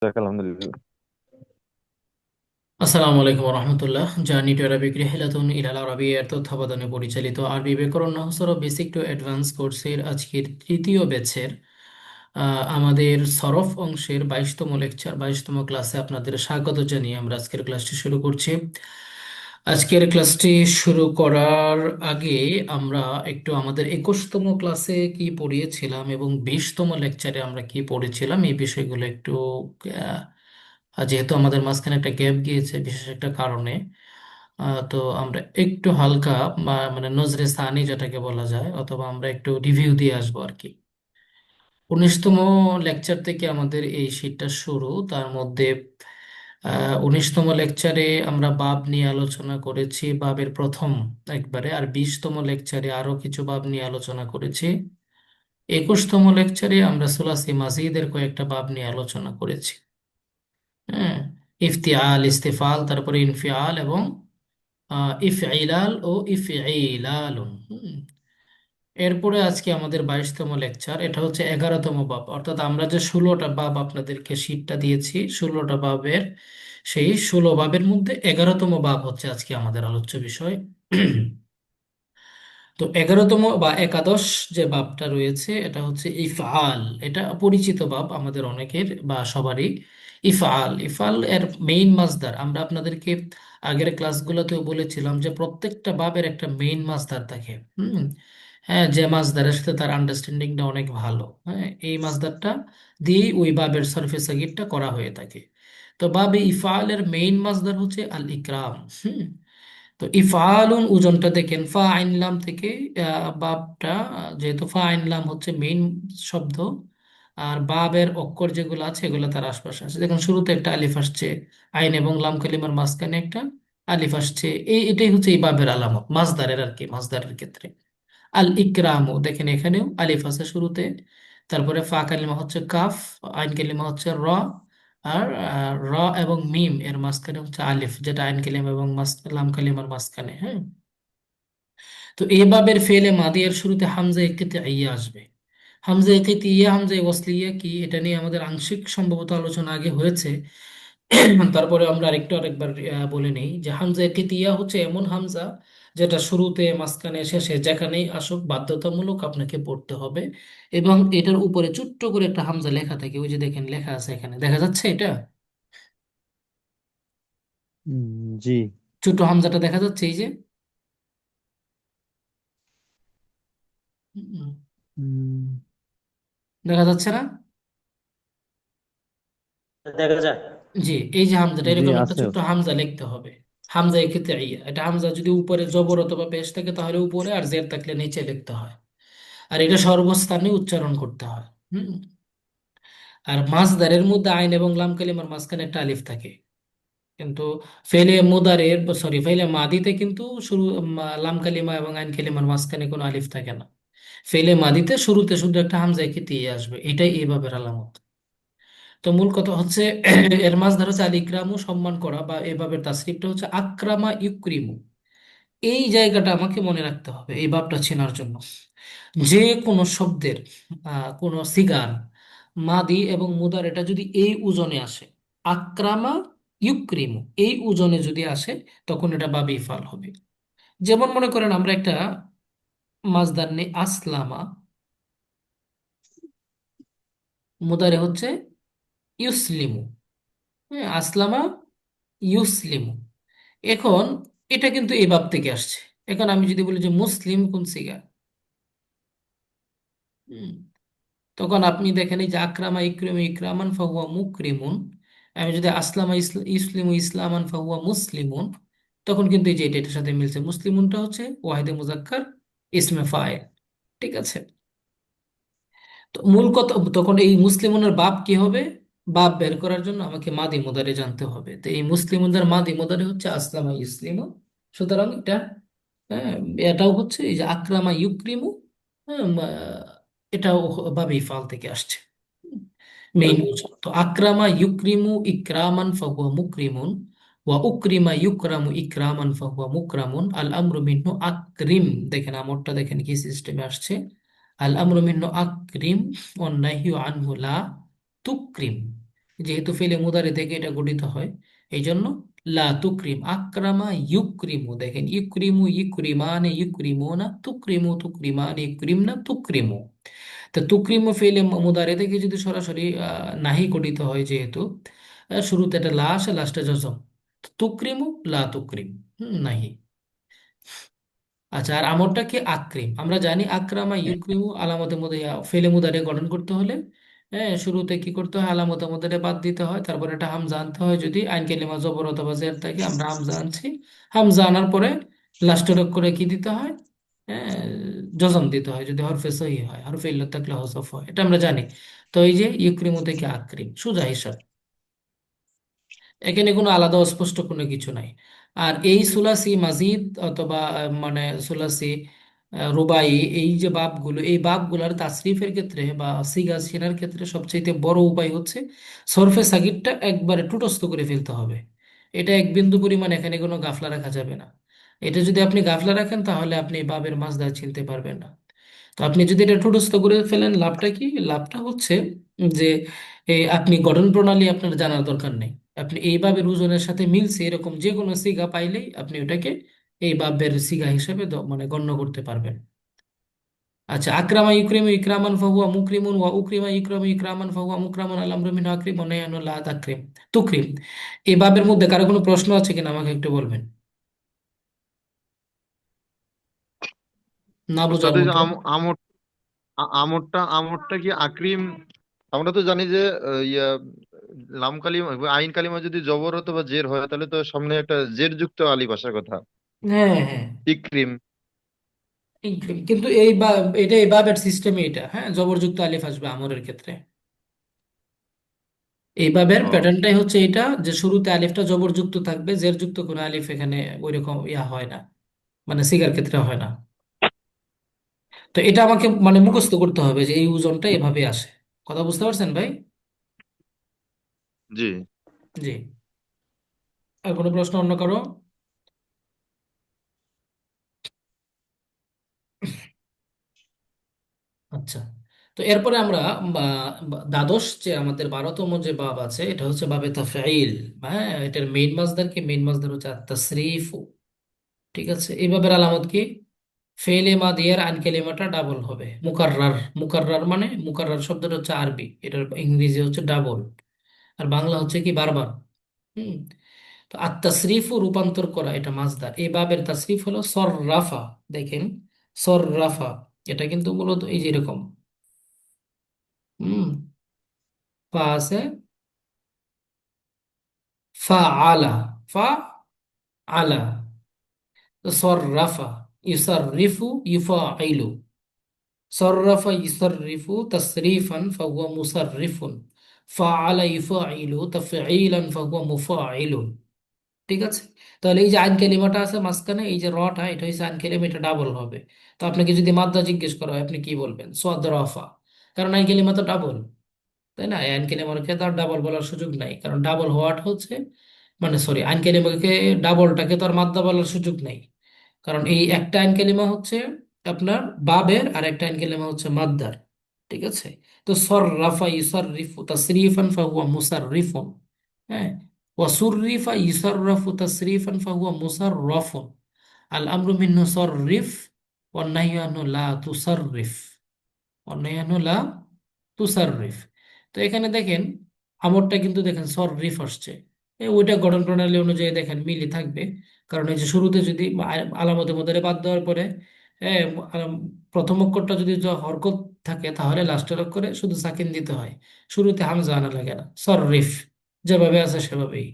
যাক, আলহামদুলিল্লাহ। আসসালামু আলাইকুম রহমতুল্লাহ। জার্নি টু অ্যারাবিক রিহলাতুন ইলাল আরাবিয়ার তত্ত্বাবধানে পরিচালিত আরবি ব্যাকরণ নহসর বেসিক টু অ্যাডভান্স কোর্সের আজকের তৃতীয় ব্যাচের আমাদের সরফ অংশের 22তম লেকচার 22তম ক্লাসে আপনাদের স্বাগত জানিয়ে আমরা আজকের ক্লাসটি শুরু করছি। আজকের ক্লাসটি শুরু করার আগে আমরা একটু আমাদের 21তম ক্লাসে কি পড়িয়েছিলাম এবং 20তম লেকচারে আমরা কি পড়েছিলাম এই বিষয়গুলো একটু যেহেতু আমাদের মাঝখানে একটা গ্যাপ গিয়েছে বিশেষ একটা কারণে, তো আমরা একটু হালকা মানে নজরে সানি যেটাকে বলা যায়, অথবা আমরা একটু রিভিউ দিয়ে আসবো আর কি। 19তম লেকচার থেকে আমাদের এই শীটটা শুরু। তার মধ্যে 19তম লেকচারে আমরা বাব নিয়ে আলোচনা করেছি, বাবের প্রথম একবারে। আর 20তম লেকচারে আরো কিছু বাব নিয়ে আলোচনা করেছি। 21তম লেকচারে আমরা সুলাসি মাজিদের কয়েকটা বাব নিয়ে আলোচনা করেছি। হ্যাঁ, ইফতিআল, ইস্তেফাল, তারপরে ইনফিআল এবং ইফইলাল ও ইফইলালুন। এরপরে আজকে আমাদের 22তম লেকচার, এটা হচ্ছে 11তম বাব। অর্থাৎ আমরা যে 16টা বাব আপনাদেরকে শীটটা দিয়েছি, 16টা বাবের সেই 16 বাবের মধ্যে 11তম বাব হচ্ছে আজকে আমাদের আলোচ্য বিষয়। তো 11তম বা একাদশ যে বাবটা রয়েছে এটা হচ্ছে ইফআল। এটা পরিচিত বাব আমাদের অনেকের বা সবারই। ইফআল, ইফআল এর মেইন মাসদার আমরা আপনাদেরকে আগের ক্লাসগুলোতেও বলেছিলাম যে প্রত্যেকটা বাবের একটা মেইন মাসদার থাকে। হ্যাঁ, যে মাসদারের সাথে তার আন্ডারস্ট্যান্ডিংটা অনেক ভালো, হ্যাঁ, এই মাসদারটা দিয়েই ওই বাবের সরফে সাগিরটা করা হয়ে থাকে। তো বাবে ইফআলের মেইন মাসদার হচ্ছে আল ইকরাম। হুম তো ইফআলুন ওজনটা দেখেন, ফা আইন লাম থেকে বাবটা, যেহেতু ফা আইন লাম হচ্ছে মেইন শব্দ, আর বাবের অক্ষর যেগুলো আছে এগুলো তার আশপাশে আছে। দেখুন শুরুতে একটা আলিফ আসছে, আইন এবং লাম কালিমার মাঝখানে একটা আলিফ আসছে। এটাই হচ্ছে এই বাবের আলামত মাসদারের আর কি, মাসদারের ক্ষেত্রে। আল ইকরামও দেখেন এখানেও আলিফ আছে শুরুতে, তারপরে ফা কালিমা হচ্ছে কাফ, আইন কালিমা হচ্ছে র, আর র এবং মিম এর মাঝখানে হচ্ছে আলিফ, যেটা আইন কালিমা এবং লাম কালিমার মাঝখানে। হ্যাঁ, তো এই বাবের ফেলে মাদি এর শুরুতে হামজা একিতে ইয়া আসবে। হামজা একিতে ইয়া, হামজা ওয়াসলিয়া কি, এটা নিয়ে আমাদের আংশিক সম্ভবত আলোচনা আগে হয়েছে। তারপরে আমরা আরেকবার বলে নেই যে হামজা কিতিয়া হচ্ছে এমন হামজা যেটা শুরুতে, মাঝখানে, শেষে যেখানেই আসুক বাধ্যতামূলক আপনাকে পড়তে হবে। এবং এটার উপরে ছোট্ট করে একটা হামজা লেখা থাকে, ওই যে দেখেন লেখা আছে, এখানে দেখা যাচ্ছে এটা জি। ছোট হামজাটা দেখা যাচ্ছে, এই যে উম, উম, দেখা যাচ্ছে না? দেখা যায়। জি, এই যে হামজাটা, জি, এরকম একটা আছে ছোট্ট আছে। হামজা লিখতে হবে। হামজা এক্ষেত্রে ইয়া, এটা হামজা যদি উপরে জবর অথবা পেশ থাকে তাহলে উপরে, আর জের থাকলে নিচে লিখতে হয়। আর এটা সর্বস্থানে উচ্চারণ করতে হয়। হুম আর মাসদারের মধ্যে আইন এবং লাম কালিমার মাঝখানে একটা আলিফ থাকে, কিন্তু ফেলে মুদারের, সরি, ফেলে মাদিতে কিন্তু শুরু লাম কালিমা এবং আইন কালিমার মাঝখানে কোনো আলিফ থাকে না। ফেলে মাদিতে শুরুতে শুধু একটা হামজা একে দিয়ে আসবে, এটাই এইভাবে আলামত। তো মূল কথা হচ্ছে এর মাঝধার হচ্ছে আল ইকরামু, সম্মান করা, বা এভাবে তাসরিফটা হচ্ছে আক্রামা ইউক্রিমু। এই জায়গাটা আমাকে মনে রাখতে হবে এই ভাবটা চেনার জন্য। যে কোনো শব্দের কোনো সিগার, মাদি এবং মুদার, এটা যদি এই ওজনে আসে, আক্রামা ইউক্রিমু, এই ওজনে যদি আসে, তখন এটা বাবি ইফাল হবে। যেমন মনে করেন আমরা একটা মাছদার নেই, আসলামা, মুদারে হচ্ছে ইউসলিমু। হ্যাঁ, আসলামা ইউসলিমু। এখন এটা কিন্তু এই বাব থেকে আসছে। এখন আমি যদি বলি যে মুসলিম কোন সিগার, তখন আপনি দেখেন এই যে আক্রামা ইকরিমু ইকরামান ফাহুয়া মুকরিমুন। আমি যদি আসলামা ইসলিমু ইসলামান ফাহুয়া মুসলিমুন, তখন কিন্তু এই যে এটার সাথে মিলছে, মুসলিমুনটা হচ্ছে ওয়াহিদে মুজাক্কার ইসমে ফাইল। ঠিক আছে, তো মূল কথা তখন এই মুসলিমুনের বাপ কি হবে? বাপ বের করার জন্য আমাকে মাদি মুদারে জানতে হবে। তো এই মুসলিমুনদের মাদি মুদারে হচ্ছে আসলামা ইসলিমু। সুতরাং এটা, হ্যাঁ, এটাও হচ্ছে এই যে আক্রামা ইউক্রিমু। হ্যাঁ, এটাও বাবে ফাল থেকে আসছে। মেইন বুঝো তো, আক্রামা ইউক্রিমু ইকরামান ফাহুয়া মুকরিমুন, ওয়া উকরিমা ইউকরামু ইকরামান ফাহুয়া মুকরামুন, আল আমরু মিন্নু আকরিম। দেখেন আমরটা দেখেন কি সিস্টেমে আসছে, আল আমরু মিন্নু আকরিম ওয়ান নাহয়ু আনহু লা তুকরিম। যেহেতু ফেলে মুদারে থেকে এটা গঠিত হয়, এই জন্য লা তুকরিম। আকরামা ইউক্রিমু, দেখেন ইউক্রিমু ইউক্রিমানে ইউক্রিমুনা, তুকরিমু তুকরিমানে ইউক্রিমনা তুকরিমু। তো তুকরিমু ফেলে মুদারে থেকে যদি সরাসরি নাহি গঠিত হয়, যেহেতু শুরুতে একটা লা আসে, লাস্টে জজম। তো তুকরিমু লা তুকরিম, নাহি। আচ্ছা, আর আমরটা কি আক্রিম, আমরা জানি আকরামা ইউক্রিমু আলামতের মধ্যে ফেলে মুদারে গঠন করতে হলে শুরুতে কি করতে হয়, আলামতের মধ্যে বাদ দিতে হয়, তারপর একটা হামজা আনতে হয়। যদি আইন কালিমা জবর অথবা জের থাকে, আমরা হামজা আনছি। হামজা আনার পরে লাস্টের করে কি দিতে হয়, হ্যাঁ, জজম দিতে হয় যদি হরফে সহি হয়, হরফে ইল্লত থাকলে হজফ হয়, এটা আমরা জানি। তো এই যে ইউক্রিমু থেকে আক্রিম, সোজা হিসাব। এখানে কোনো আলাদা অস্পষ্ট কোনো কিছু নাই। আর এই সুলাসি মাজিদ অথবা মানে সুলাসি রুবাই, এই যে বাবগুলো, এই বাবগুলোর তাসরিফের ক্ষেত্রে বা সিগা সিনার ক্ষেত্রে সবচেয়ে বড় উপায় হচ্ছে সরফে সাগিরটা একবারে টুটস্থ করে ফেলতে হবে। এটা এক বিন্দু পরিমাণ এখানে কোনো গাফলা রাখা যাবে না। এটা যদি আপনি গাফলা রাখেন, তাহলে আপনি এই বাবের মাসদার চিনতে পারবেন না। তো আপনি যদি এটা ঠুটস্থ করে ফেলেন, লাভটা কি? লাভটা হচ্ছে যে আপনি গঠন প্রণালী আপনার জানার দরকার নেই। আপনি এইভাবে ওজনের সাথে মিলছে এরকম যে কোনো সিগা পাইলেই আপনি ওটাকে এই বাব্যের সিগা হিসেবে মানে গণ্য করতে পারবেন। আচ্ছা, আকরামা ইউক্রিমু ইকরামান ফাহুয়া মুকরিমুন, ওয়া উকরিমা ইকরামু ইকরামান ফাহুয়া মুকরামুন, আল আমরু মিনহু আকরিম ওয়া নাহয়ু আনহু লা তাকরিম তুকরিম। এই বাবের মধ্যে কারো কোনো প্রশ্ন আছে কিনা আমাকে একটু বলবেন, না বোঝার ওস্তাদ, এই যে মতো। আমরটা আমরটা কি আকরিম? আমরা তো জানি যে ইয়া লাম কালিমা, আইন কালিমা যদি জবর হতো বা জের হয়, তাহলে তো সামনে একটা জের যুক্ত আলিফ আসার কথা। হ্যাঁ, হ্যাঁ, ইকরিম। কিন্তু এই বা এটা এই বাবের সিস্টেমে, এটা হ্যাঁ জবরযুক্ত আলিফ আসবে আমরের ক্ষেত্রে। এই বাবের ও, প্যাটার্নটাই হচ্ছে এটা, যে শুরুতে আলিফটা জবরযুক্ত থাকবে, জের যুক্ত কোনো আলিফ এখানে ওইরকম ইয়া হয় না, মানে সিগার ক্ষেত্রে হয় না। তো এটা আমাকে মানে মুখস্থ করতে হবে যে এই ওজনটা এভাবে আসে। কথা বুঝতে পারছেন ভাই? জি। জি। আর কোনো প্রশ্ন অন্য কারো? আচ্ছা, তো এরপরে আমরা দ্বাদশ যে আমাদের 12তম যে বাব আছে, এটা হচ্ছে বাবে তাফঈল। হ্যাঁ, এটার মেইন মাসদার কি? মেইন মাসদার হচ্ছে আত-তাসরিফ। ঠিক আছে, এই বাবের আলামত কি? ফেলে মাদিয়ার আন কালিমাটা ডাবল হবে, মুকাররার। মুকাররার মানে, মুকাররার শব্দটা হচ্ছে আরবি, এটার ইংরেজি হচ্ছে ডাবল, আর বাংলা হচ্ছে কি বারবার। হুম। তো আর তাসরিফ ও রূপান্তর করা, এটা মাসদার। এই বাবের তাসরিফ হলো সররাফা। দেখেন, সররাফা, এটা কিন্তু মূলত এই যে এরকম। হুম। ফা আছে, ফা আলা, ফা আলা। তো সররাফা, ইউসাররিফু ইউফাইলু। সররাফা ইউসাররিফু তাসরিফান ফাহুয়া মুসাররিফুন। ফাআলা ইউফাইলু তাফঈলান ফাহুয়া মুফাইলুন। ঠিক আছে। তাহলে এই যে আইন কালিমাটা আছে মাঝখানে, এই যে রটা, এটা হচ্ছে আইন কালিমা, এটা ডাবল হবে। তো আপনাকে যদি মাদ্দা জিজ্ঞেস করা হয়, আপনি কি বলবেন? সোয়াদ রফা। কারণ আইন কালিমা তো ডাবল, তাই না? আইন কালিমাকে তো আর ডাবল বলার সুযোগ নাই, কারণ ডাবল হওয়াটা হচ্ছে, মানে সরি, আইন কালিমাকে ডাবলটাকে তো আর মাদ্দা বলার সুযোগ নাই। কারণ এই একটা আইন কালিমা হচ্ছে আপনার বাবের, আর একটা আইন কালিমা হচ্ছে মাদ্দার। ঠিক আছে। তো সররাফা ইউসাররিফু তাসরিফান ফাহুয়া মুসাররিফুন। হ্যাঁ। ওয়াসুররিফা ইউসাররাফু তাসরিফান ফাহুয়া মুসাররাফুন। আল আমরু মিন নুসাররিফ ওয়ান নাহয়ু আনহু লা তুসাররিফ। অন্যান্য লা তুসাররিফ। তো এখানে দেখেন, আমরটা কিন্তু দেখেন সররিফ আসছে। ওইটা গঠন প্রণালী অনুযায়ী দেখেন মিলি থাকবে। কারণ এই যে শুরুতে যদি আলামতের মধ্যে বাদ দেওয়ার পরে হ্যাঁ, প্রথম অক্ষরটা যদি হরকত থাকে, তাহলে লাস্টের অক্ষরে শুধু সাকিন দিতে হয়, শুরুতে হামজা আনা লাগে না। সররিফ যেভাবে আছে সেভাবেই।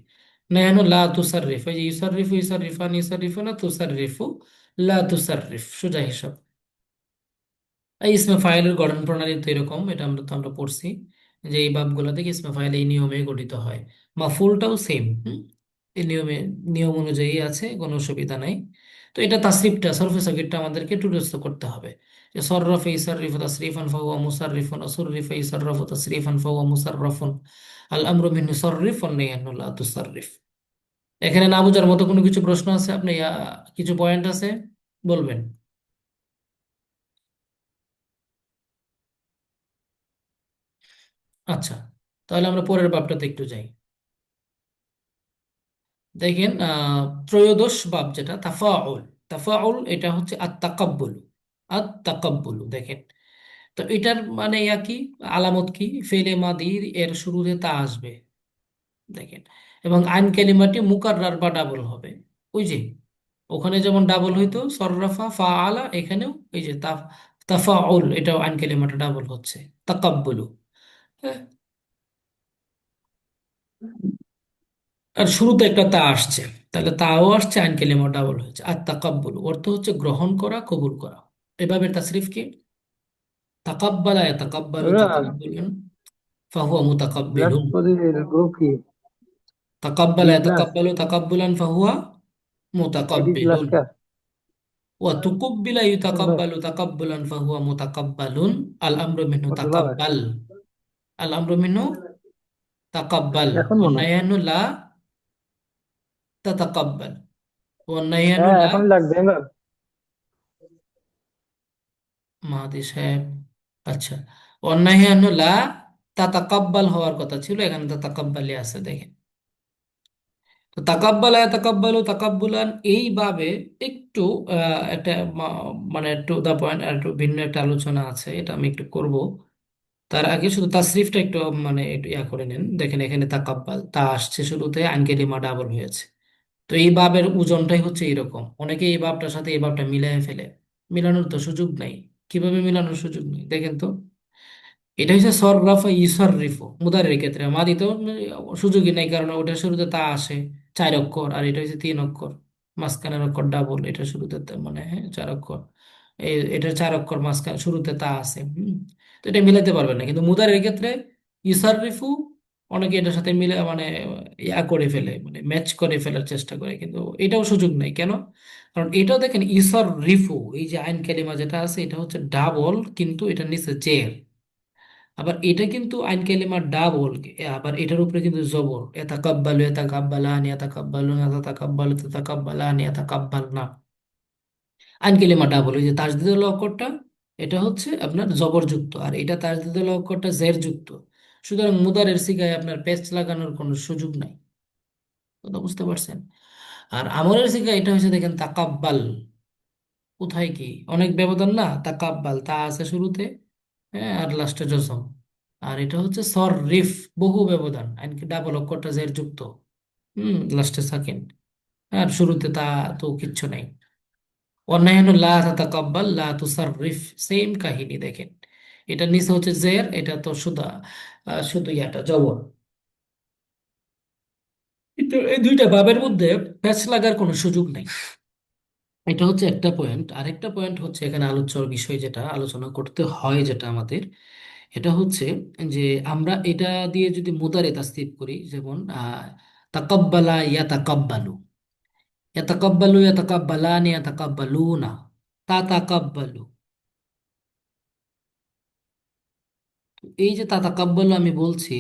নেহানো লা তুসাররিফ, ওই যে ইউসাররিফু ইউসাররিফান ইউসাররিফু না তুসাররিফু, লা তুসাররিফ, সোজা হিসাব। এই ইসমে ফাইলের গঠন প্রণালী তো এরকম, এটা আমরা পড়ছি যে এই বাবগুলো থেকে ইসমে ফাইল এই নিয়মে গঠিত হয়। মাফুলটাও সেম। এই নিয়মে, নিয়ম অনুযায়ী আছে, কোনো অসুবিধা নাই। তো এটা তাসরিফটা, সরফে সাকিরটা আমাদেরকে টুডস্থ করতে হবে। যে সররফে ইসাররিফু তাসরিফান ফাহুয়া মুসাররিফুন, আসুররিফে ইসাররাফু তাসরিফান ফাহুয়া মুসাররাফুন। আল আমরু মিন নুসাররিফ ওয়ান নাহয়ু আনহু লা তুসাররিফ। এখানে না বোঝার মতো কোনো কিছু প্রশ্ন আছে আপনি, কিছু পয়েন্ট আছে, বলবেন। আচ্ছা, তাহলে আমরা পরের বাবটাতে একটু যাই। দেখেন ত্রয়োদশ বাব যেটা তাফাউল। তাফাউল এটা হচ্ছে আত তাকাব্বুল। দেখেন, তো এটার মানে কি, আলামত কি, ফেলে মাদির এর শুরুতে তা আসবে। দেখেন, এবং আইন কালিমাটি মুকাররার বা ডাবল হবে। ওই যে ওখানে যেমন ডাবল হইতো সররাফা ফা আলা, এখানেও এই যে তাফাউল, এটাও আইন কালিমাটা ডাবল হচ্ছে তাকাব্বুলু। হ্যাঁ, আর শুরুতে একটা তা আসছে, তাহলে তাও আসছে, আইন কালিমা ডাবল হয়েছে। আর তাকাব্বুল অর্থ হচ্ছে গ্রহণ করা, কবুল করা। এভাবে তাসরিফ কি, তাকাব্বালা ইয়াতাকাব্বালু ওরা তাকাব্বুলান ফাহুয়া ব্লাড মুতাকাব্বিলুন। পজিটিভ গ্রুপ কি? বি তাকাব্বালা প্লাস, ইয়াতাকাব্বালু তাকাব্বুলান ফাহুয়া এবি প্লাস মুতাকাব্বিলুন। কা? ওয়া তুকুব্বিলা হাসান ভাই, ইউতাকাব্বালু তাকাব্বুলান ফাহুয়া মুতাকাব্বালুন। আল আমরু মিনহু আব্দুল্লাহ ভাই, তাকাব্বাল। আল আমরু মিনহু তাকাব্বাল। এখন ওয়ান মনে হয়। নাহয়ু লা তাতাকাব্বাল। ওয়ান নাহয়ু হ্যাঁ লা, এখনই লাগবে এবার। মাহাদি সাহেব, আচ্ছা, অন্যায় আনু লা তাতাকাব্বাল হওয়ার কথা ছিল, এখানে তাতাকাব্বালি আছে। দেখেন, তো তাকাব্বালা তাকাব্বালু তাকাব্বুলান এইভাবে একটু একটা মানে টু দা পয়েন্ট, একটু ভিন্ন একটা আলোচনা আছে, এটা আমি একটু করব। তার আগে শুধু তাসরিফটা একটু মানে একটু করে নেন। দেখেন, এখানে তাকাব্বাল তা আসছে শুরুতে, আনকেলিমা ডাবল হয়েছে। তো এই বাবের ওজনটাই হচ্ছে এরকম, অনেকে এই বাবটার সাথে এই বাবটা মিলাই ফেলে। মিলানোর তো সুযোগ নাই। কিভাবে মিলানোর সুযোগ নেই, দেখেন তো। এটা হচ্ছে সররাফা ইউসাররিফু, মুদারের ক্ষেত্রে মাদি তো সুযোগই নাই, কারণ ওটার শুরুতে তা আসে 4 অক্ষর, আর এটা হচ্ছে 3 অক্ষর, মাঝখানের অক্ষর ডাবল, এটা শুরুতে মানে হ্যাঁ 4 অক্ষর। এটা 4 অক্ষর, মাঝখানে শুরুতে তা আছে। তো এটা মিলাতে পারবেন না, কিন্তু মুদারের ক্ষেত্রে ইউসাররিফু অনেকে এটার সাথে মিলে মানে করে ফেলে, মানে ম্যাচ করে ফেলার চেষ্টা করে, কিন্তু এটাও সুযোগ নাই কেন? কারণ এটাও দেখেন ইসর রিফু, এই যে আইন কালিমা যেটা আছে এটা হচ্ছে ডাবল, কিন্তু এটা নিচে জের। আবার এটা কিন্তু আইন কালিমার ডাবল, আবার এটার উপরে কিন্তু জবর, এতাকাব্বালু ইয়াতাকাব্বালানি ইয়াতাকাব্বালুনা তাতাকাব্বালু তাতাকাব্বালানি ইয়াতাকাব্বালনা। আইন কালিমা ডাবল, ওই যে তাজদিদুল অক্ষরটা এটা হচ্ছে আপনার জবরযুক্ত, আর এটা তাজদিদুল অক্ষরটা জের যুক্ত। সুতরাং মুদারের সিগায় আপনার পেঁচ লাগানোর কোনো সুযোগ নাই। কথা বুঝতে পারছেন? আর আমরের সিগায় এটা হচ্ছে দেখেন তাকাব্বাল, কোথায় কি অনেক ব্যবধান না, তাকাব্বাল তা আছে শুরুতে, হ্যাঁ, আর লাস্টে জজম। আর এটা হচ্ছে সর রিফ, বহু ব্যবধান, এমনকি ডাবল অক্ষরটা জের যুক্ত, লাস্টে সাকিন, আর শুরুতে তা তো কিচ্ছু নাই। অন্যান্য লা তাতাকাব্বাল লা তুসাররিফ, সেম কাহিনী দেখেন। এটা নিচে হচ্ছে জের, এটা তো শুধু শুধু ইয়াটা জবর। কিন্তু এই দুইটা ভাবের মধ্যে প্যাচ লাগার কোনো সুযোগ নাই। এটা হচ্ছে একটা পয়েন্ট। আরেকটা পয়েন্ট হচ্ছে এখানে আলোচ্য বিষয় যেটা আলোচনা করতে হয়, যেটা আমাদের, এটা হচ্ছে যে আমরা এটা দিয়ে যদি মুদারে তাসদিদ করি, যেমন তাকাব্বালা ইয়াতাকাব্বালু, ইয়াতাকাব্বালু ইয়াতাকাব্বালানি ইয়াতাকাব্বালুনা, তাতাকাব্বালু। এই যে তাতাকাব্বালু আমি বলছি,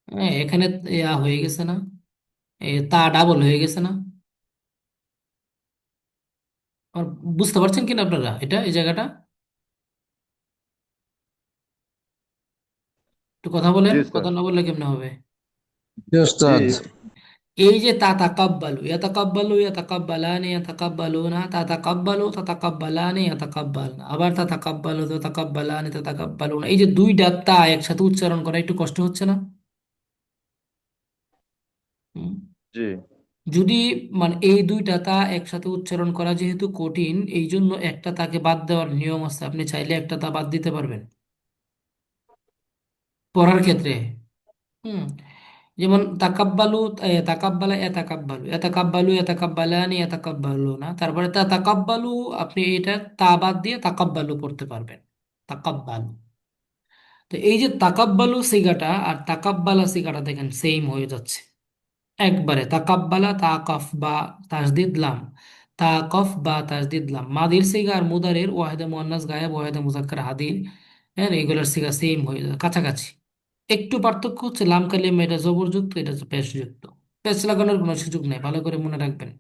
হ্যাঁ, এখানে হয়ে গেছে না, তা ডাবল হয়ে গেছে না? আর বুঝতে পারছেন কিনা আপনারা এটা, এই জায়গাটা একটু কথা বলেন, জি কথা স্যার। না বললে কেমনে হবে? জি জি ওস্তাদ। এই যে তাতাকাব্বালু ইয়াতাকাব্বালু ইয়াতাকাব্বালানি ইয়াতাকাব্বালুনা, তাতাকাব্বালু তাতাকাব্বালানি ইয়াতাকাব্বালনা, আবার তাতাকাব্বালু তাতাকাব্বালানি তাতাকাব্বালুনা, এই যে দুইটা তা একসাথে উচ্চারণ করা একটু কষ্ট হচ্ছে না? হুম। জি যদি মানে এই দুইটা তা একসাথে উচ্চারণ করা যেহেতু কঠিন, এই জন্য একটা তাকে বাদ দেওয়ার নিয়ম আছে, আপনি চাইলে একটা তা বাদ দিতে পারবেন পড়ার ক্ষেত্রে। হুম। যেমন তাকাব্বালু, তাকাব্বালা এতাকাব্বালু, এতাকাব্বালু এতাকাব্বালানি এতাকাব্বালু না, তারপরে তা তাকাব্বালু, আপনি এটা তা বাদ দিয়ে তাকাব্বালু পড়তে পারবেন, তাকাব্বালু। তো এই যে তাকাব্বালু সিগাটা আর তাকাব্বালা সিগাটা দেখেন সেম হয়ে যাচ্ছে একবারে। তাকাব্বালা তা কফ বা তাসদিদ লাম, তা কফ বা তাসদিদ লাম, মাদির সিগা আর মুদারের ওয়াহেদে মুয়ান্নাস গায়েব ওয়াহেদে মুজাক্কার হাদির, হ্যাঁ, এগুলোর সিগা সেম হয়ে যায়, কাছাকাছি। একটু পার্থক্য হচ্ছে লাম কালিমা এটা জবরযুক্ত, এটা হচ্ছে পেশযুক্ত। পেশ লাগানোর কোনো সুযোগ নেই, ভালো করে মনে রাখবেন।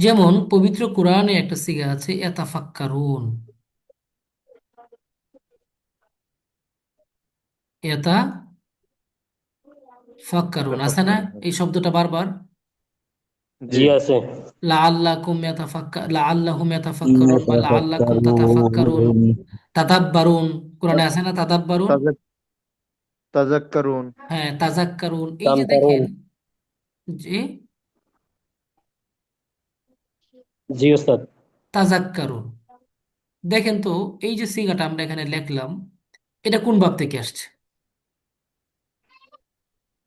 যেমন পবিত্র কোরআনে একটা সিগা আছে ইয়াতাফাক্কারুন। ইয়াতা ফাক্কারুন আছে না? তাফাক্কারুন। এই শব্দটা বারবার জি। জি আছে। লাআল্লাহুম ইয়াতাফাক্কারুন বা লাআল্লাকুম তাতাফাক্কারুন, তাদাব্বারুন, কোরআনে আছে না তাদাব্বারুন? তাজাক তাজাক্কারুন। হ্যাঁ, তাজাক্কারুন, এই যে তামতারুন। দেখেন যে জি ওস্তাদ। তাজাক্কারুন, দেখেন তো এই যে সিগাটা আমরা এখানে লিখলাম, এটা কোন বাব থেকে আসছে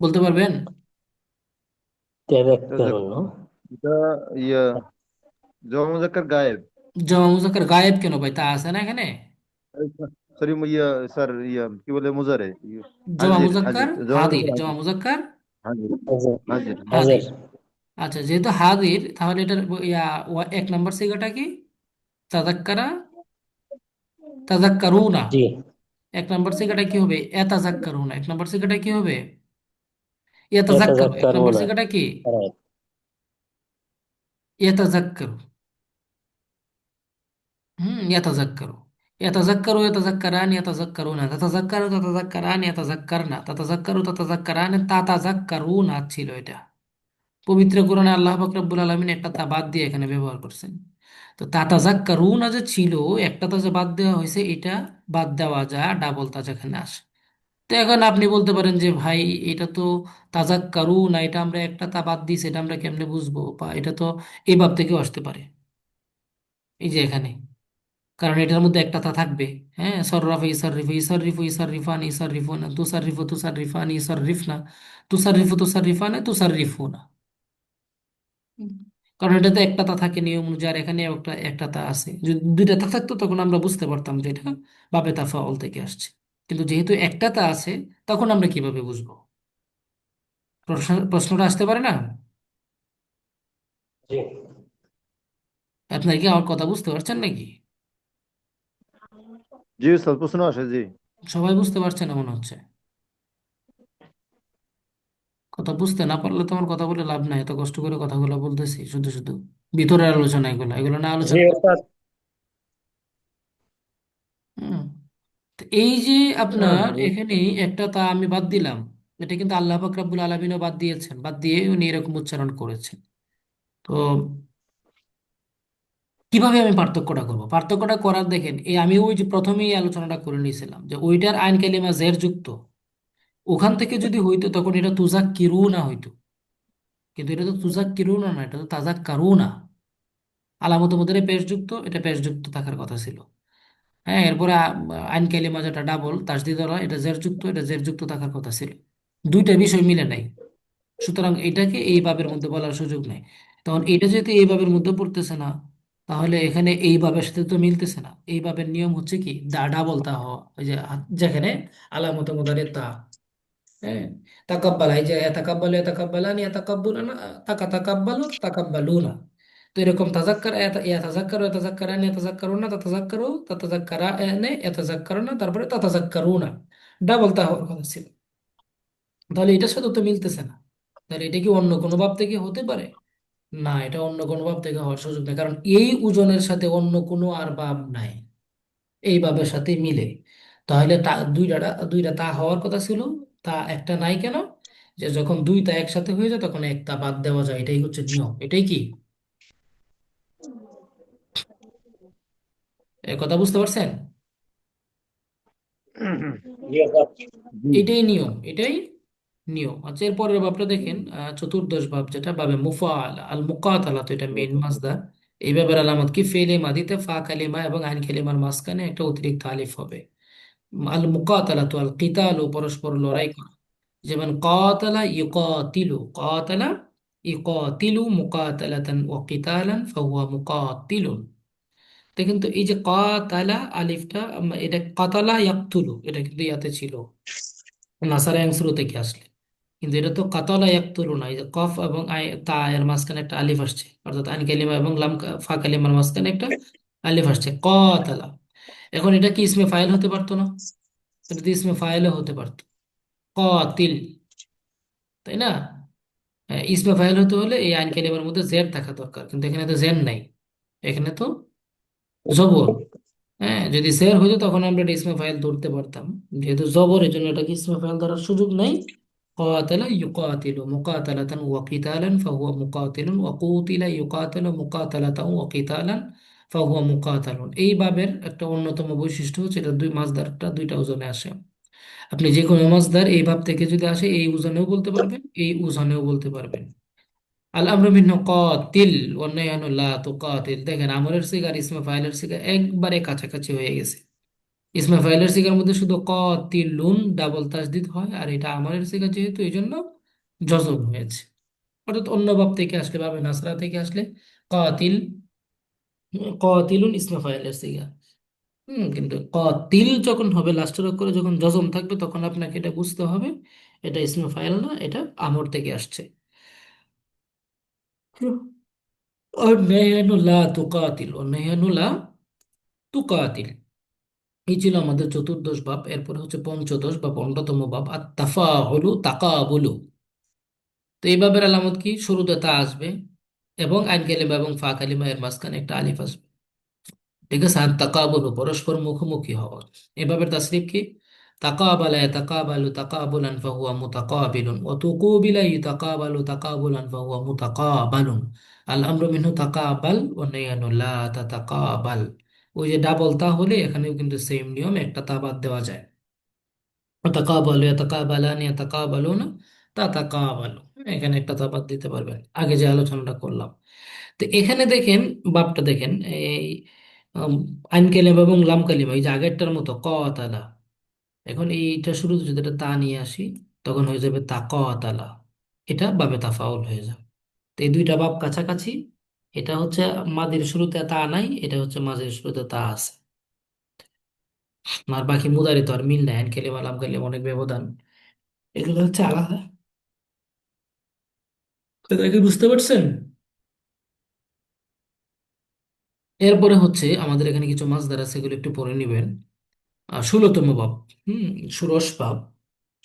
বলতে পারবেন? তাযাক্কারুন তাজাক্কারুন না? এটা ইয়া জমা মুজাক্কার গায়েব। জমা মুজাক্কার গায়েব কেন ভাই, তা আছে না এখানে? সরি ইয়া স্যার ইয়া কি বলে মুজারে জমা হাজির মুজাক্কার হাজির জমা হাদির, মুজাক্কার জমা হাজির। মুজাক্কার হাজির হাজার। হাজির। হাজার। হাদির। আচ্ছা, যেহেতু হাদির তাহলে এটার এক নম্বর সিগাটা কি? তাজাক্কারা, তাজাক্কারুনা। জি। এক নম্বর সিগাটা কি হবে? এতাজাক্কারুনা। এক নম্বর সিগাটা কি হবে? ইয়াতাজাক্কারু। এক নম্বর ইয়াতাযাক্কারুনা। সিগাটা কি? রাইট। ইয়াতাজাক্কারু। ইয়াতাজাক্কারু, ইয়াতাজাক্কারু, ইয়াতাজাক্কারান, ইয়াতাজাক্কারুনা, তাতাজাক্কারু, তাতাজাক্কারান, ইয়াতাজাক্কারনা, তাতাজাক্কারু, তাতাজাক্কারান, তাতাজাক্কারুনা ছিল এটা। পবিত্র কোরআনে আল্লাহ পাক রব্বুল আলামিন একটা তা বাদ দিয়ে এখানে ব্যবহার করছেন। তো তাতাজাক্কারুনা যে ছিল, একটা তা যে বাদ দেওয়া হয়েছে, এটা বাদ দেওয়া যায়, ডাবল তা যেখানে আসে। তো এখন আপনি বলতে পারেন যে ভাই, এটা তো তাজাক্কারুনা, এটা আমরা একটা তা বাদ দিয়েছি, এটা আমরা কেমনে বুঝবো, বা এটা তো এই বাব থেকেও আসতে পারে, এই যে এখানে, কারণ এটার মধ্যে একটা তা থাকবে। হ্যাঁ, সর্রাফা ইসাররিফু, ইসাররিফু ইসাররিফান, ইসাররিফুনা, তুসাররিফু তুসাররিফান, ইসাররিফনা, তুসাররিফু তুসাররিফানে, তুসাররিফুনা। হুম। কারণ এটাতে একটা তা থাকে নিয়ম অনুযায়ী, আর এখানে একটা একটা তা আছে। যদি দুইটা তা থাকতো তখন আমরা বুঝতে পারতাম যে এটা বাবে তাফাউল থেকে আসছে। কিন্তু যেহেতু একটা তা আছে, তখন আমরা কিভাবে বুঝবো? প্রশ্নটা আসতে পারে না? জি। আপনার কি আমার কথা বুঝতে পারছেন নাকি? জি স্যার প্রশ্ন আসে জি। সবাই বুঝতে পারছে না মনে হচ্ছে। কথা বুঝতে না পারলে তো আমার কথা বলে লাভ নাই, এত কষ্ট করে কথাগুলো বলতেছি, শুধু শুধু ভিতরের আলোচনা, এগুলো এগুলো না জি আলোচনা করতে। ওস্তাদ। হুম। তো এই যে আপনার এখানে একটা তা আমি বাদ দিলাম, এটা কিন্তু আল্লাহ পাক রাব্বুল আলামিনও বাদ দিয়েছেন, বাদ দিয়ে উনি এরকম উচ্চারণ করেছেন। তো কিভাবে আমি পার্থক্যটা করব? পার্থক্যটা করার দেখেন, এই আমি ওই যে প্রথমেই আলোচনাটা করে নিয়েছিলাম যে ওইটার আইন কালিমা জের যুক্ত, ওখান থেকে যদি হইতো তখন এটা তুজাক কিরু না হইতো, কিন্তু এটা তো তুজাক কিরু না, এটা তো তাজাক কারু না। আলামত মধ্যে পেশযুক্ত, এটা পেশযুক্ত থাকার কথা ছিল। হ্যাঁ, এরপরে আইন কালিমা যেটা ডাবল তাসদিদ ওয়ালা, এটা জেরযুক্ত, এটা জেরযুক্ত থাকার কথা ছিল। দুইটা বিষয় মিলে নাই, সুতরাং এটাকে এই ভাবের মধ্যে বলার সুযোগ নেই। তখন এটা যেহেতু এই ভাবের মধ্যে পড়তেছে না, তাহলে এখানে এই ভাবের সাথে তো মিলতেছে না। এই ভাবের নিয়ম হচ্ছে কি, ডাবল তা হওয়া, ওই যে যেখানে আলামত মুদারে তা। হ্যাঁ, তাকাব্বালা, এই যে এতাকাব্বালু এতাকাব্বালানি এতাকাব্বুলানা, তাকাতাকাব্বালু তাতাকাব্বালুনা। তো এরকম তাজাক্কার, ইয়াতাজাক্কারু ইয়াতাজাক্কারানি ইয়াতাজাক্কারুনা, তাতাজাক্কারু তাতাজাক্কারানে ইয়াতাজাক্কারুনা, তারপরে তাতাজাক্কারুনা। ডাবল তা হওয়ার কথা ছিল। তাহলে এটার সাথে তো মিলতেছে না। তাহলে এটা কি অন্য কোনো ভাব থেকে হতে পারে? না, এটা অন্য কোনো ভাব থেকে হওয়ার সুযোগ নেই, কারণ এই ওজনের সাথে অন্য কোনো আর ভাব নাই, এই ভাবের সাথে মিলে। তাহলে তা দুইটা, দুইটা তা হওয়ার কথা ছিল, তা একটা নাই কেন? যে যখন দুইটা একসাথে হয়ে যায় তখন একটা বাদ দেওয়া যায়, এটাই হচ্ছে নিয়ম। এটাই কি, এ কথা বুঝতে পারছেন? জি ওস্তাদ। জি। এটাই নিয়ম, এটাই নিয়ম। আচ্ছা, এর পরের ভাবটা দেখেন, চতুর্দশ ভাব, যেটা বাবে মুফাআলা আল মুকাতালা, তো এটা মেইন মাসদার। এই ভাবের আলামত কি, ফেলে মাদিতে ফা কালিমা এবং আইন কালিমার মাঝখানে একটা অতিরিক্ত আলিফ হবে। আল মুকাতালা তো আল কিতাল, পরস্পর লড়াই করা। যেমন কাতালা ইউকাতিলু, কাতালা ইউকাতিলু মুকাতালাতান ওয়া কিতালান ফাহুয়া মুকাতিলুন। তো কিন্তু এই যে কাতালা আলিফটা, এটা কাতালা ইয়াকতুলু, এটা কিন্তু ইয়াতে ছিল, নাসারা শুরু থেকে আসলে। কিন্তু এটা তো কাতালা ইয়াকতুলু না, এই যে কফ এবং আই তা এর মাঝখানে একটা আলিফ আসছে, অর্থাৎ আইন কালিমা এবং লাম ফা কালিমার মাঝখানে একটা আলিফ আসছে, কাতালা। এখন এটা কি ইসমে ফাইল হতে পারতো না? এটা তো ইসমে ফাইলও হতে পারতো, কাতিল, তাই না? ইসমে ফাইল হতে হলে এই আইন কালিমার মধ্যে জের থাকা দরকার, কিন্তু এখানে তো জের নাই, এখানে তো জবর। হ্যাঁ, যদি জের হইতো তখন আমরা এটা ইসমে ফাইল ধরতে পারতাম। যেহেতু জবরের জন্য এটাকে ইসমে ফাইল ধরার সুযোগ নাই। قاتل يقاتل مقاتلة وقتالا فهو مقاتل وقوتل يقاتل مقاتلة وقتالا فهو مقاتل। এই ভাবের একটা অন্যতম বৈশিষ্ট্য হচ্ছে এটা মাসদারটা দুইটা ওজনে আসে। আপনি যে কোনো মাসদার এই ভাব থেকে যদি আসে এই ওজনেও বলতে পারবেন, এই ওজনেও বলতে পারবেন। আল আমরু মিন কাতিল ওয়ান নাহনু লা তুকাতিল, দেখেন আমরের সিগা আর ইসমে ফাইলের সিগা একবারে কাছাকাছি হয়ে গেছে। ইসমে ফাইলের সিগার মধ্যে শুধু কাতিলুন ডাবল তাসদিদ হয়, আর এটা আমরের সিগা যেহেতু এই জন্য জজম হয়েছে। অর্থাৎ অন্য বাব থেকে আসলে, বাবে নাসরা থেকে আসলে কাতিল, কাতিলুন ইসমে ফাইলের সিগা। কিন্তু কাতিল যখন হবে লাস্টের অক্ষরে যখন জজম থাকবে তখন আপনাকে এটা বুঝতে হবে এটা ইসমে ফাইল না, এটা আমর থেকে আসছে। অন্যায়ানু লা তুকাতিল, অন্যায়ানু লা তুকাতিল, এই ছিল আমাদের চতুর্দশ বাব। এরপরে হচ্ছে পঞ্চদশ বা 15তম বাব, আর তাফাউলু তাকাবুলু। তো এই বাবের আলামত কি? শুরুতে তা আসবে এবং আইন কালিমা এবং ফা কালিমা এর মাঝখানে একটা আলিফ আসবে। ঠিক আছে, আর তাকাবুলু পরস্পর মুখোমুখি হওয়া। এভাবে তাসরিফ কি? তাকাবালা ইয়াতাকাবালু তাকাবুলান ফাহুয়া মুতাকাবিলুন ওয়া তুকুবিলা ইতাকাবালু তাকাবুলান ফাহুয়া মুতাকাবালুন। আল আমরু মিনহু তাকাবাল ওয়া নাহনু লা তাতাকাবাল। ওই যে ডাবল তা হলে এখানেও কিন্তু সেম নিয়ম, একটা তা বাদ দেওয়া যায়। তাকাবালু ইয়াতাকাবালান ইয়াতাকাবালুনা তাতাকাবালু, এখানে একটা তা বাদ দিতে পারবেন, আগে যে আলোচনাটা করলাম। তো এখানে দেখেন, বাপটা দেখেন, এই উম, আইন কালিমা এবং লাম কালিমা এই যে আগেরটার মতো কতালা, এখন এইটা শুরুতে যদি এটা তা নিয়ে আসি তখন হয়ে যাবে তা কতালা, এটা বাবে তাফাউল হয়ে যাবে। তো এই দুইটা বাপ কাছাকাছি। এটা হচ্ছে মাদির শুরুতে তা নাই, এটা হচ্ছে মাঝের শুরুতে তা আছে। আর বাকি মুদারি তো আর মিল নাই, আইন কালিমা লাম কালিমা অনেক ব্যবধান, এগুলো হচ্ছে আলাদা। এটা কি বুঝতে পারছেন? এরপরে হচ্ছে আমাদের এখানে কিছু মাছদার আছে, এগুলো একটু পরে নিবেন। 16তম বাব, হুম, ষোড়শ বাব।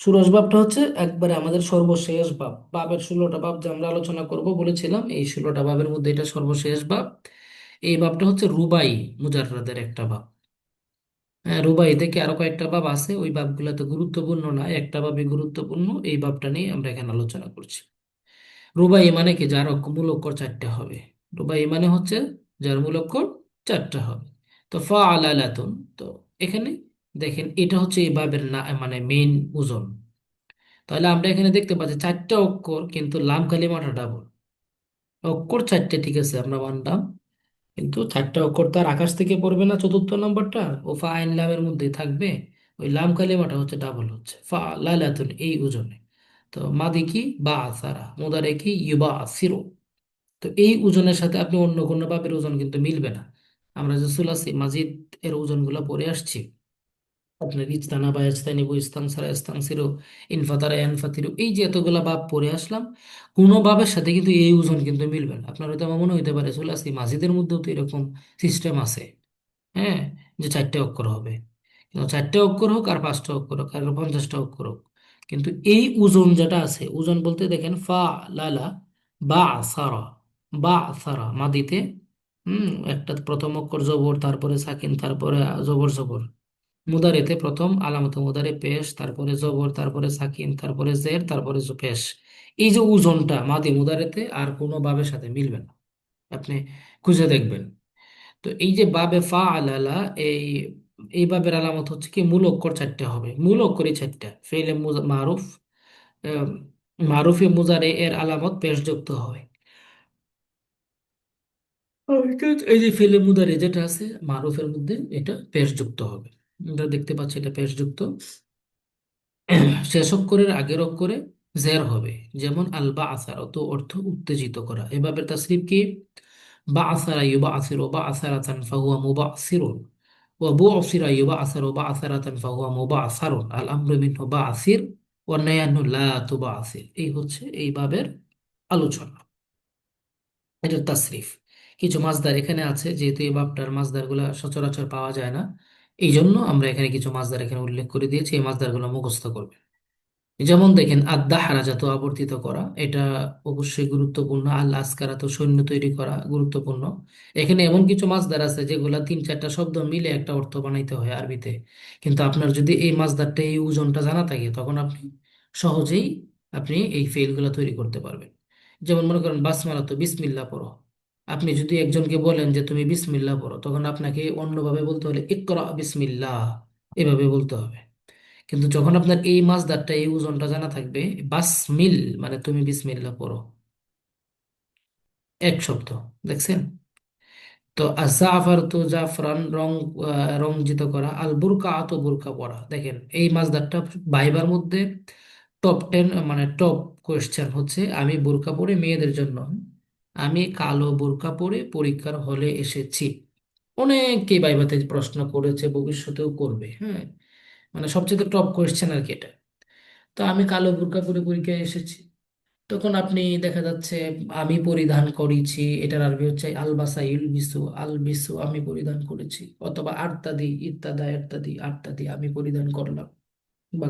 ষোড়শ বাবটা হচ্ছে একবারে আমাদের সর্বশেষ বাব। বাবের 16টা বাব যে আমরা আলোচনা করব বলেছিলাম, এই 16টা বাবের মধ্যে এটা সর্বশেষ বাব। এই বাবটা হচ্ছে রুবাই মুজাররাদের একটা বাব। হ্যাঁ, রুবাই থেকে আরো কয়েকটা বাব আছে, ওই বাবগুলো তো গুরুত্বপূর্ণ না, একটা বাবই গুরুত্বপূর্ণ। এই বাবটা নিয়ে আমরা এখানে আলোচনা করছি। রুবাই মানে কি? যার মূল অক্ষর চারটে হবে। রুবাই মানে হচ্ছে যার মূল অক্ষর চারটা হবে। তো ফা আলালাতুন, তো এখানে দেখেন এটা হচ্ছে এই বাবের না, মানে মেইন ওজন। তাহলে আমরা এখানে দেখতে পাচ্ছি চারটা অক্ষর, কিন্তু লাম কালিমাটা ডাবল। অক্ষর চারটে ঠিক আছে, আমরা মানলাম, কিন্তু চারটা অক্ষর তার আকাশ থেকে পড়বে না চতুর্থ নম্বরটা, ও ফা আইন লামের মধ্যেই থাকবে। ওই লাম কালিমাটা হচ্ছে ডাবল, হচ্ছে ফা লালাতুন এই ওজনে। তো মাদি কি? বা আসারা, মুদারে কি? ইউবা আসিরো। তো এই ওজনের সাথে আপনি অন্য কোনো বাবের ওজন কিন্তু মিলবে না। আমরা যে সুলাসি মাজিদ এর ওজনগুলো পড়ে আসছি, আপনার ইজতানা বা ইজতানিবু ইস্তানসারা ইস্তানসিরু ইনফাতারা ইয়ানফাতিরু, এই যে এতগুলা বাব পড়ে আসলাম, কোনো বাবের সাথে কিন্তু এই ওজন কিন্তু মিলবে না। আপনার হয়তো আমার মনে হইতে পারে সুলাসি মাজিদের মধ্যেও তো এরকম সিস্টেম আছে, হ্যাঁ, যে চারটে অক্ষর হবে। কিন্তু চারটে অক্ষর হোক আর পাঁচটা অক্ষর হোক আর 50টা অক্ষর হোক, কিন্তু এই ওজন যেটা আছে, ওজন বলতে দেখেন ফা লালা বা সারা, বা সারা মাদিতে, একটা প্রথম অক্ষর জবর, তারপরে সাকিন, তারপরে জবর জবর। মুদারিতে প্রথম আলামত মুদারি পেশ, তারপরে জবর, তারপরে সাকিন, তারপরে জের, তারপরে পেশ। এই যে ওজনটা মাদি মুদারিতে আর কোনো ভাবের সাথে মিলবে না, আপনি খুঁজে দেখবেন। তো এই যে বাবে ফা আলালা, এই এই বাবের আলামত হচ্ছে কি? মূল অক্ষর চারটে হবে, মূল অক্ষরই চারটা। ফেলে মারুফ, আহ, মারুফে মুজারে এর আলামত পেশযুক্ত হবে। এই যে ফেলে মুদারে যেটা আছে মারুফের মধ্যে, এটা পেশযুক্ত হবে। আমরা দেখতে পাচ্ছি এটা পেশযুক্ত। শেষ অক্ষরের আগের অক্ষরে জের হবে, যেমন আল বা আসার, অত অর্থ উত্তেজিত করা। এভাবে তাসরিফ কি? বা আসারা ইউবা আসির বা আসারাতান ফাহুয়া মুবা আসিরুন ওয়া বু আসিরা ইউবা আসার বা আসারাতান ফাহুয়া মুবা আসারুন। আল আমরু মিনহু বা আসির ওয়া নাহনু লা তুবা আসির। এই হচ্ছে এই বাবের আলোচনা, এটা তাসরিফ। কিছু মাছদার এখানে আছে, যেহেতু এই বাবটার মাছদার গুলা সচরাচর পাওয়া যায় না, এই জন্য আমরা এখানে কিছু মাছদার এখানে উল্লেখ করে দিয়েছি, এই মাছদার গুলো মুখস্থ করবে। যেমন দেখেন আদ-দাহরা যত আবর্তিত করা, এটা অবশ্যই গুরুত্বপূর্ণ। আল আসকারা তো সৈন্য তৈরি করা গুরুত্বপূর্ণ। এখানে এমন কিছু মাসদার আছে যেগুলা 3-4টা শব্দ মিলে একটা অর্থ বানাইতে হয় আরবিতে। কিন্তু আপনার যদি এই মাসদারটা, এই ওজনটা জানা থাকে, তখন আপনি সহজেই এই ফেলগুলো তৈরি করতে পারবেন। যেমন মনে করেন বাসমালা, তো বিসমিল্লাহ পড়ো। আপনি যদি একজনকে বলেন যে তুমি বিসমিল্লাহ পড়ো, তখন আপনাকে অন্যভাবে বলতে হলে ইকরা বিসমিল্লাহ, এভাবে বলতে হবে। কিন্তু যখন আপনার এই মাসদারটা, এই ওজনটা জানা থাকবে, বাসমিল মানে তুমি বিসমিল্লাহ পড়ো, এক শব্দ। দেখছেন? তো আজাফার তো জাফরান, রং, রঞ্জিত করা। আল বুরকা আত বুরকা পড়া। দেখেন এই মাসদারটা বাইবার মধ্যে টপ 10, মানে টপ কোয়েশ্চেন হচ্ছে আমি বোরকা পরে মেয়েদের জন্য, আমি কালো বোরকা পরে পরীক্ষার হলে এসেছি। অনেকে বাইবাতে প্রশ্ন করেছে, ভবিষ্যতেও করবে। হ্যাঁ, মানে সবচেয়ে টপ কোয়েশ্চেন আর কি এটা। তো আমি কালো বোরকা পরে পরীক্ষায় এসেছি, তখন আপনি দেখা যাচ্ছে আমি পরিধান করেছি, এটার আরবি হচ্ছে আলবাসা ইলবিসু, আলবিসু আমি পরিধান করেছি, অথবা আর্তাদি ইত্যাদা ইত্যাদি আর্তাদি আমি পরিধান করলাম বা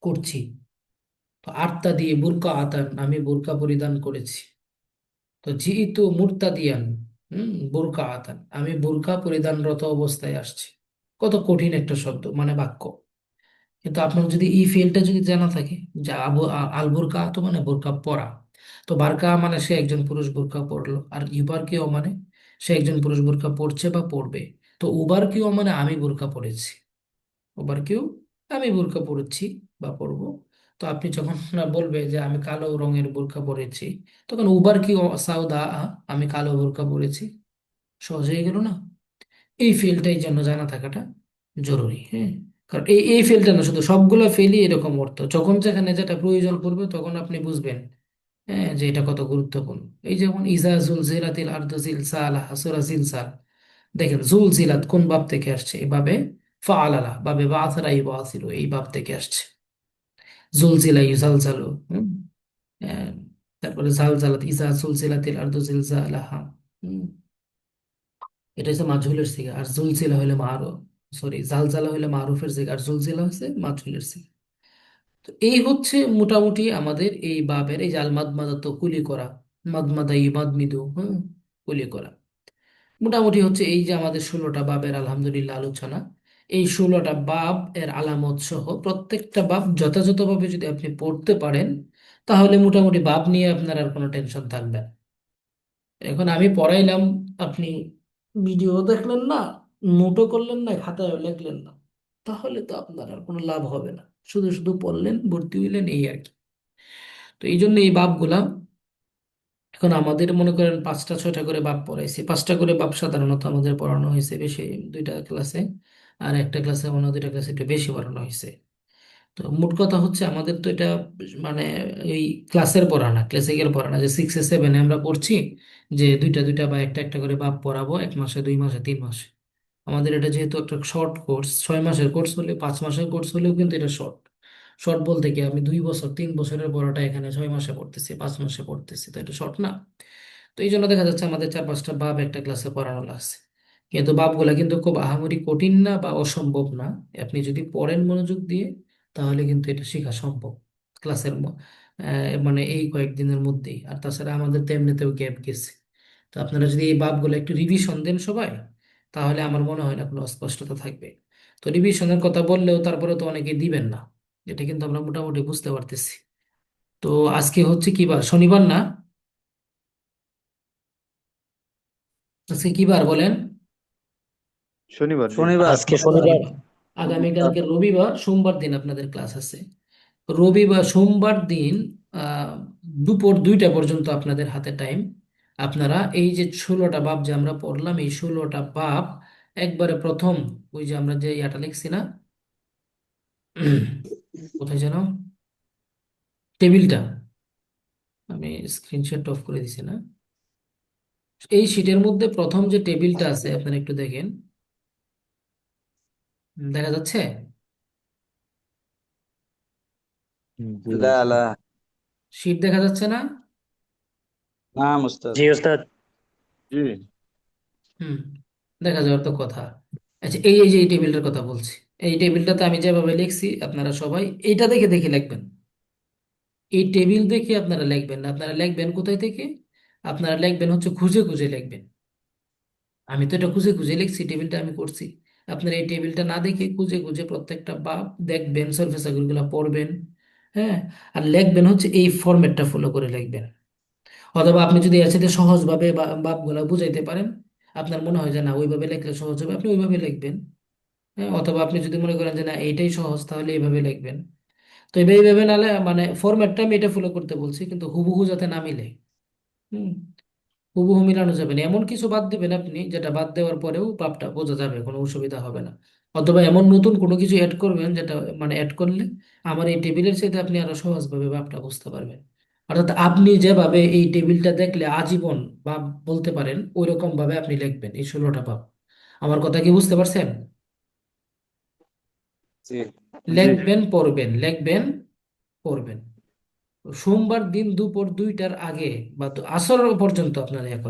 করছি। তো আর্তাদি বুরকা আতান আমি বোরকা পরিধান করেছি। তো জিইতু মুরতাদিয়ান, বোরকা আতান আমি বোরকা পরিধানরত অবস্থায় আসছি। কত কঠিন একটা শব্দ, মানে বাক্য। কিন্তু আপনার যদি এই ফিলটা যদি জানা থাকে, যে আল বোরকা তো মানে বোরকা পরা, তো বারকা মানে সে একজন পুরুষ বোরকা পরলো, আর ইউবার কেও মানে সে একজন পুরুষ বোরকা পরছে বা পরবে। তো উবার কেও মানে আমি বোরকা পরেছি, উবার কেও আমি বোরকা পরেছি বা পরবো। তো আপনি যখন না বলবে যে আমি কালো রঙের বোরকা পরেছি, তখন উবার কি সাউদা, আমি কালো বোরকা পরেছি। সহজ হয়ে গেল না? এই ফিল্ডটাই জন্য জানা থাকাটা জরুরি। হ্যাঁ, কারণ এই ফিল্ডটা না, শুধু সবগুলো ফেলই এরকম অর্থ, যখন যেখানে যেটা প্রয়োজন পড়বে তখন আপনি বুঝবেন, হ্যাঁ, যে এটা কত গুরুত্বপূর্ণ। এই যেমন ইজা জুলজিলাতিল আরদু জিলসালাহা, সূরা জিলসাল। দেখেন জুলজিলাত কোন বাব থেকে আসছে? এভাবে ফাআলালা, বাবে বাআসারা ইউবাসিরু, এই বাব থেকে আসছে। জুলজিলা ইউজালজালু। আহ, তারপরে জালজালাত, ইজা জুলজিলাতিল আরদু জিলজালাহা। হুম, এটা হচ্ছে মাজহুলের সিগা। আর জুলজিলা হইলে মারু, সরি, জালজালা হইলে মারুফের সিগা, আর জুলজিলা হচ্ছে মাজহুলের সিগা। তো এই হচ্ছে মোটামুটি আমাদের এই বাবের, এই যে আল মাদমাদা তো কুলি করা, মাদমাদা ইমাদমিদু, কুলি করা। মোটামুটি হচ্ছে এই যে আমাদের 16টা বাবের আলহামদুলিল্লাহ আলোচনা। এই 16টা বাব এর আলামত সহ প্রত্যেকটা বাব যথাযথভাবে যদি আপনি পড়তে পারেন, তাহলে মোটামুটি বাব নিয়ে আপনার আর কোনো টেনশন থাকবে না। এখন আমি পড়াইলাম, আপনি ভিডিও দেখলেন না, নোটও করলেন না, খাতায় লিখলেন না, তাহলে তো আপনার আর কোনো লাভ হবে না। শুধু শুধু পড়লেন, ভর্তি হইলেন, এই আর কি। তো এই জন্য এই বাবগুলা, এখন আমাদের মনে করেন 5টা 6টা করে বাব পড়াইছে, 5টা করে বাব সাধারণত আমাদের পড়ানো হয়েছে বেশি, 2টা ক্লাসে। আর একটা ক্লাসে, 2টা ক্লাসে একটু বেশি পড়ানো হয়েছে। তো মোট কথা হচ্ছে আমাদের তো এটা মানে এই ক্লাসের পড়া না, ক্লাসিক্যাল পড়া না, যে 6-7 আমরা পড়ছি, যে দুইটা দুইটা বা একটা একটা করে বাপ পড়াবো 1 মাসে, 2 মাসে, 3 মাসে। আমাদের এটা যেহেতু একটা শর্ট কোর্স, 6 মাসের কোর্স হলে, 5 মাসের কোর্স হলেও কিন্তু এটা শর্ট। শর্ট বলতে কি, আমি 2 বছর 3 বছরের পড়াটা এখানে 6 মাসে পড়তেছি, 5 মাসে পড়তেছি, তো এটা শর্ট না? তো এই জন্য দেখা যাচ্ছে আমাদের 4-5টা বাব একটা ক্লাসে পড়ানো লাগছে। কিন্তু বাবগুলা কিন্তু খুব আহামরি কঠিন না বা অসম্ভব না। আপনি যদি পড়েন মনোযোগ দিয়ে, তাহলে কিন্তু এটা শেখা সম্ভব ক্লাসের মানে এই কয়েকদিনের মধ্যেই। আর তাছাড়া আমাদের তো এমনিতেও গ্যাপ গেছে। তো আপনারা যদি এই বাবগুলো একটু রিভিশন দেন সবাই, তাহলে আমার মনে হয় না কোনো অস্পষ্টতা থাকবে। তো রিভিশনের কথা বললেও তারপরে তো অনেকে দিবেন না, এটা কিন্তু আমরা মোটামুটি বুঝতে পারতেছি। তো আজকে হচ্ছে কি বার? শনিবার না? আজকে কি বার বলেন? শনিবার, জি। শনিবার। আজকে শনিবার। আগামীকালকে রবিবার, সোমবার দিন আপনাদের ক্লাস আছে। রবিবার সোমবার দিন আহ দুপুর 2টা পর্যন্ত আপনাদের হাতে টাইম। আপনারা এই যে 16টা বাব যে আমরা পড়লাম, এই 16টা বাব একবারে প্রথম, ওই যে আমরা যে ইয়াটা লিখছি না, কোথায় যেন টেবিলটা, আমি স্ক্রিনশট অফ করে দিছি না, এই শীটের মধ্যে প্রথম যে টেবিলটা আছে আপনারা একটু দেখেন। দেখা যাচ্ছে? জি, لا আছে। لا শীট দেখা যাচ্ছে না? نعم أستاذ. জি ওস্তাদ। জি। হুম, দেখা যাওয়ার তো কথা। আচ্ছা, এই এই যে এই টেবিলটার কথা বলছি, এই টেবিলটাতে আমি যেভাবে লিখছি আপনারা সবাই এইটা দেখে দেখে লিখবেন। এই টেবিল দেখে আপনারা লিখবেন না, আপনারা লিখবেন কোথায় থেকে? আপনারা লিখবেন হচ্ছে খুঁজে খুঁজে লিখবেন। আমি তো এটা খুঁজে খুঁজে লিখছি, টেবিলটা আমি করছি। আপনারা এই টেবিলটা না দেখে খুঁজে খুঁজে প্রত্যেকটা বাব দেখবেন, সারফেস গুলো পড়বেন। হ্যাঁ, আর লিখবেন হচ্ছে এই ফরম্যাটটা ফলো করে লিখবেন। অথবা আপনি যদি এর সাথে সহজভাবে বাবগুলা বুঝাইতে পারেন, আপনার মনে হয় যে না ওইভাবে লিখলে সহজ হবে, আপনি ওইভাবে লিখবেন। হ্যাঁ, অথবা আপনি যদি মনে করেন যে না এইটাই সহজ, তাহলে এইভাবে লিখবেন। তো এইভাবে নালে মানে ফরম্যাটটা আমি এটা ফলো করতে বলছি, কিন্তু হুবহু যাতে না মিলে। হুম, হুবহু মিলানো যাবে না, এমন কিছু বাদ দিবেন আপনি যেটা বাদ দেওয়ার পরেও ভাবটা বোঝা যাবে, কোনো অসুবিধা হবে না। অথবা এমন নতুন কোনো কিছু অ্যাড করবেন যেটা মানে অ্যাড করলে আমার এই টেবিলের সাথে আপনি আরো সহজভাবে ভাবটা বুঝতে পারবেন। অর্থাৎ আপনি যেভাবে এই টেবিলটা দেখলে আজীবন ভাব বলতে পারেন, ওই রকম ভাবে আপনি লিখবেন এই 16টা ভাব। আমার কথা কি বুঝতে পারছেন? জি জি লিখবেন, পড়বেন, লিখবেন, পড়বেন। সোমবার দিন দুপুর 2টার আগে বা আসর পর্যন্ত আপনারা